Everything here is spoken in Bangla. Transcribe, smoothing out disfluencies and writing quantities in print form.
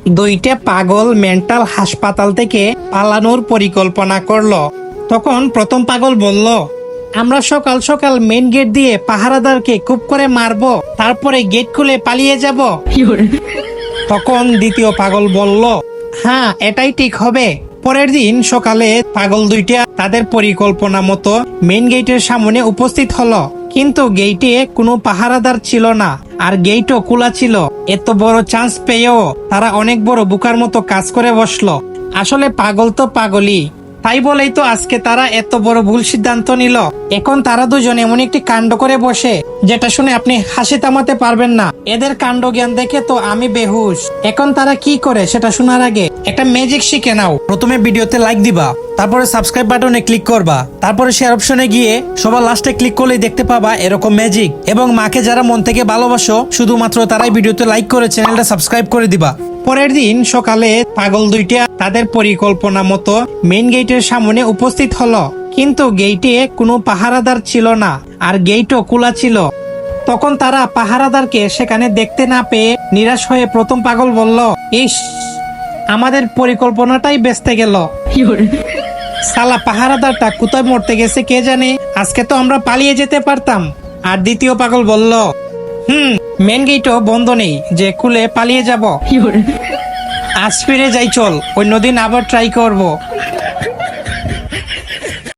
দুইটা পাগল মেন্টাল হাসপাতাল থেকে পালানোর পরিকল্পনা করলো। তখন প্রথম পাগল বলল, আমরা সকাল সকাল মেন গেট দিয়ে পাহারাদারকে খুব করে মারবো, তারপরে গেট খুলে পালিয়ে যাব। তখন দ্বিতীয় পাগল বলল, হ্যাঁ এটাই ঠিক হবে। পরের দিন সকালে পাগল দুইটা তাদের পরিকল্পনা মতো মেন গেটের সামনে উপস্থিত হলো, কিন্তু গেটে কোনো পাহারাদার ছিল না, আর গেটও খোলা ছিল। এত বড় চান্স পেয়েও তারা অনেক বড় বোকার মতো কাজ করে বসলো। আসলে পাগল তো পাগলই, তাই বলেই তো আজকে তারা এত বড় ভুল সিদ্ধান্ত নিল। এখন তারা দুজন এমন একটি কাণ্ড করে বসে, যেটা শুনে আপনি হাসি থামাতে পারবেন না। এদের কাণ্ড জ্ঞান দেখে তো আমি বেহুশ। এখন তারা কি করে সেটা শোনার আগে একটা ম্যাজিক শিখে নাও। প্রথমে ভিডিওতে লাইক দিবা, তারপরে সাবস্ক্রাইব বাটনে ক্লিক করবা, তারপরে শেয়ার অপশনে গিয়ে সবার লাস্টে ক্লিক করলেই দেখতে পাবা এরকম ম্যাজিক। এবং মাকে যারা মন থেকে ভালোবাসো শুধুমাত্র তারাই ভিডিওতে লাইক করে চ্যানেলটা সাবস্ক্রাইব করে দিবা। পরের দিন সকালে পাগল দুইটা তাদের পরিকল্পনা মতো মেইন গেটের সামনে উপস্থিত হলো, কিন্তু গেটে কোনো পাহারাদার ছিল না, আর গেটও খোলা ছিল। তখন তারা পাহারাদারকে সেখানে দেখতে না পেয়ে নিরাশ হয়ে প্রথম পাগল বলল, ইস, আমাদের পরিকল্পনাটাই বেঁচতে গেল। সালা পাহারাদারটা কোথায় মরতে গেছে কে জানে, আজকে তো আমরা পালিয়ে যেতে পারতাম। আর দ্বিতীয় পাগল বলল, মেন গেটও বন্ধ নেই যে খুলে পালিয়ে যাব। আজ ফিরে যাই, চল অন্যদিন আবার ট্রাই করব।